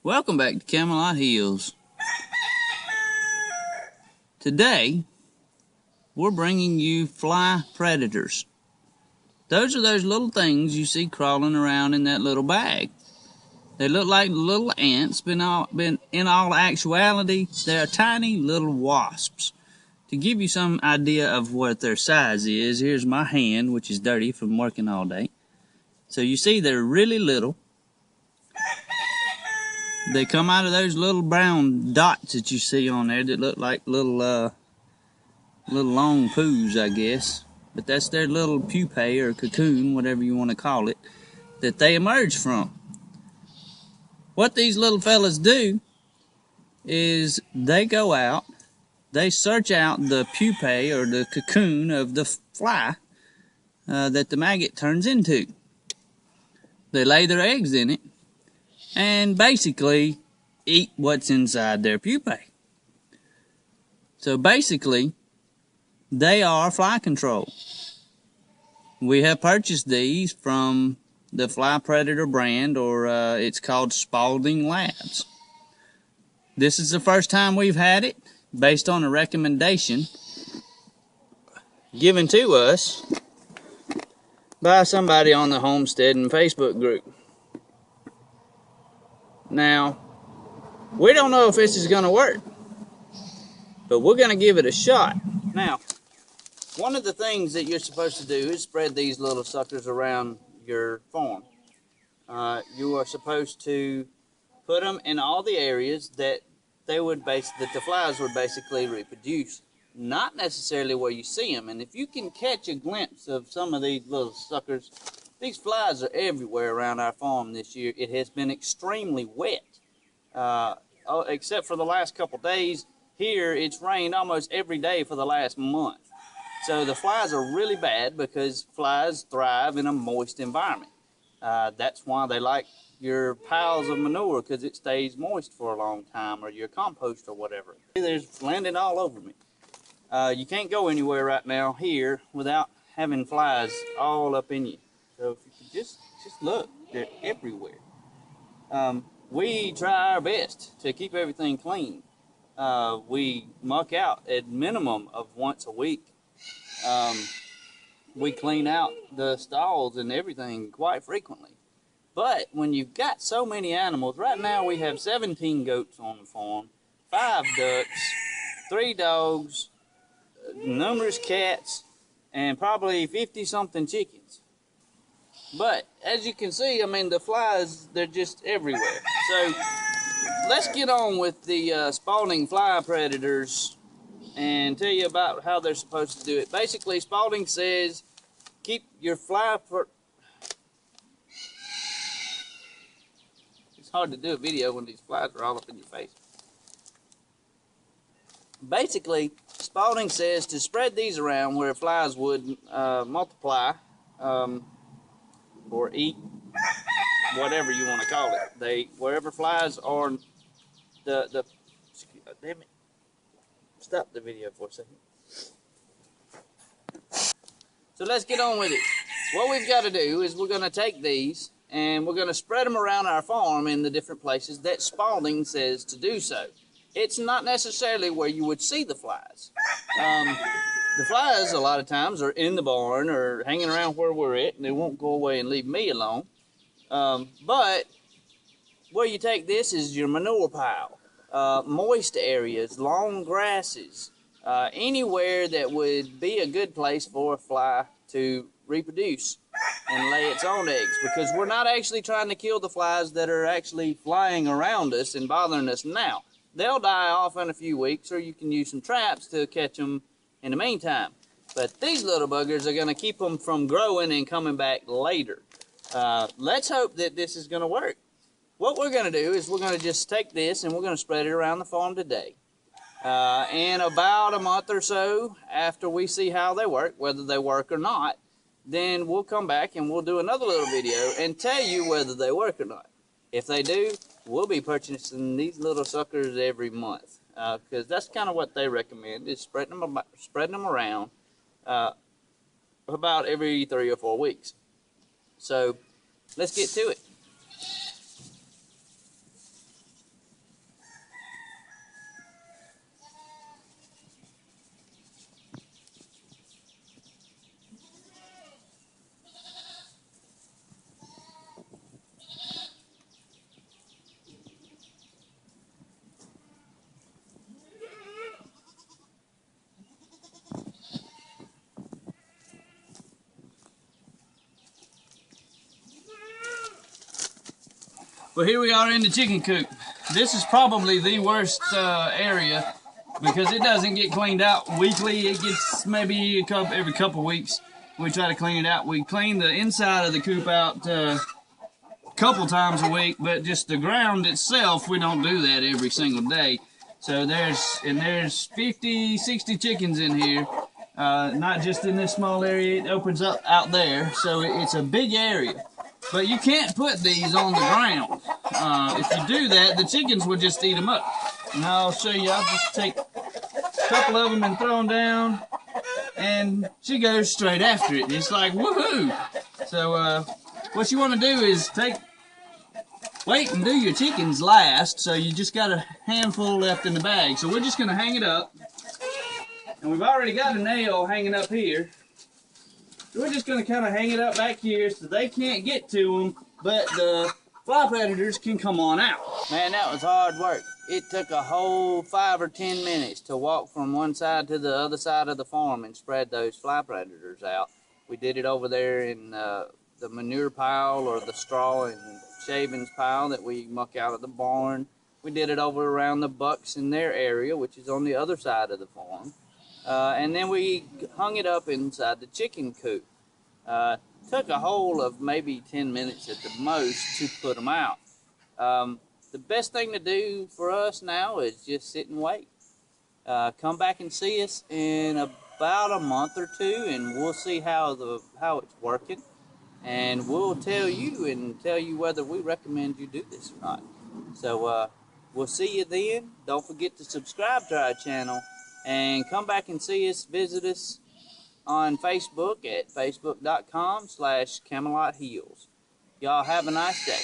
Welcome back to Camelot Hills. Today, we're bringing you fly predators. Those are those little things you see crawling around in that little bag. They look like little ants, but in all actuality, they're tiny little wasps. To give you some idea of what their size is, here's my hand, which is dirty from working all day. So you see they're really little. They come out of those little brown dots that you see on there that look like little long poos, I guess. But that's their little pupae or cocoon, whatever you want to call it, that they emerge from. What these little fellas do is they go out, they search out the pupae or the cocoon of the fly that the maggot turns into. They lay their eggs in it and basically eat what's inside their pupae. So basically, they are fly control. We have purchased these from the Fly Predator brand, or it's called Spalding Labs. This is the first time we've had it, based on a recommendation given to us by somebody on the Homesteading Facebook group. Now, we don't know if this is going to work, but we're going to give it a shot. Now, one of the things that you're supposed to do is spread these little suckers around your farm. You are supposed to put them in all the areas that the flies would basically reproduce, not necessarily where you see them. And if you can catch a glimpse of some of these little suckers, these flies are everywhere around our farm this year. It has been extremely wet, except for the last couple days. Here, it's rained almost every day for the last month. So the flies are really bad because flies thrive in a moist environment. That's why they like your piles of manure, because it stays moist for a long time, or your compost or whatever. There's landing all over me. You can't go anywhere right now here without having flies all up in you. So if you can just look, they're everywhere. We try our best to keep everything clean. We muck out at minimum of once a week. We clean out the stalls and everything quite frequently. But when you've got so many animals, right now we have 17 goats on the farm, 5 ducks, 3 dogs, numerous cats, and probably 50-something chickens. But as you can see, I mean, the flies, they're just everywhere. So let's get on with the Spalding Fly Predators and tell you about how they're supposed to do it. Basically, Spalding says keep your It's hard to do a video when these flies are all up in your face. Basically, Spalding says to spread these around where flies would multiply or eat, whatever you want to call it. Wherever flies are, damn it. Stop the video for a second. So let's get on with it. What we've got to do is we're going to take these and we're going to spread them around our farm in the different places that Spalding says to do so. It's not necessarily where you would see the flies. The flies, a lot of times, are in the barn or hanging around where we're at, and they won't go away and leave me alone. But where you take this is your manure pile. Moist areas, long grasses, anywhere that would be a good place for a fly to reproduce and lay its own eggs, because we're not actually trying to kill the flies that are actually flying around us and bothering us now. They'll die off in a few weeks, or you can use some traps to catch them in the meantime. But these little buggers are going to keep them from growing and coming back later. Let's hope that this is going to work. What we're going to do is we're going to just take this and we're going to spread it around the farm today. In about a month or so, after we see how they work, whether they work or not, then we'll come back and we'll do another little video and tell you whether they work or not. If they do, we'll be purchasing these little suckers every month, because that's kind of what they recommend, is spreading them around about every 3 or 4 weeks. So let's get to it. Well, here we are in the chicken coop. This is probably the worst area because it doesn't get cleaned out weekly. It gets maybe every couple weeks. We try to clean it out. We clean the inside of the coop out a couple times a week, but just the ground itself, we don't do that every single day. So there's 50, 60 chickens in here. Not just in this small area, it opens up out there, so it's a big area. But you can't put these on the ground. If you do that, the chickens will just eat them up. And I'll show you, I'll just take a couple of them and throw them down, and she goes straight after it. It's like, woohoo! So what you want to do is wait and do your chickens last, so you just got a handful left in the bag. So we're just going to hang it up. And we've already got a nail hanging up here. So we're just going to kind of hang it up back here so they can't get to them, but the fly predators can come on out. Man, that was hard work. It took a whole 5 or 10 minutes to walk from one side to the other side of the farm and spread those fly predators out. We did it over there in the manure pile or the straw and shavings pile that we muck out of the barn. We did it over around the bucks in their area, which is on the other side of the farm. And then we hung it up inside the chicken coop. Took a whole of maybe 10 minutes at the most to put them out. The best thing to do for us now is just sit and wait. Come back and see us in about a month or two, and we'll see how it's working. And we'll tell you whether we recommend you do this or not. So we'll see you then. Don't forget to subscribe to our channel. And come back and see us, visit us on Facebook at facebook.com/CamelotHeals. Y'all have a nice day.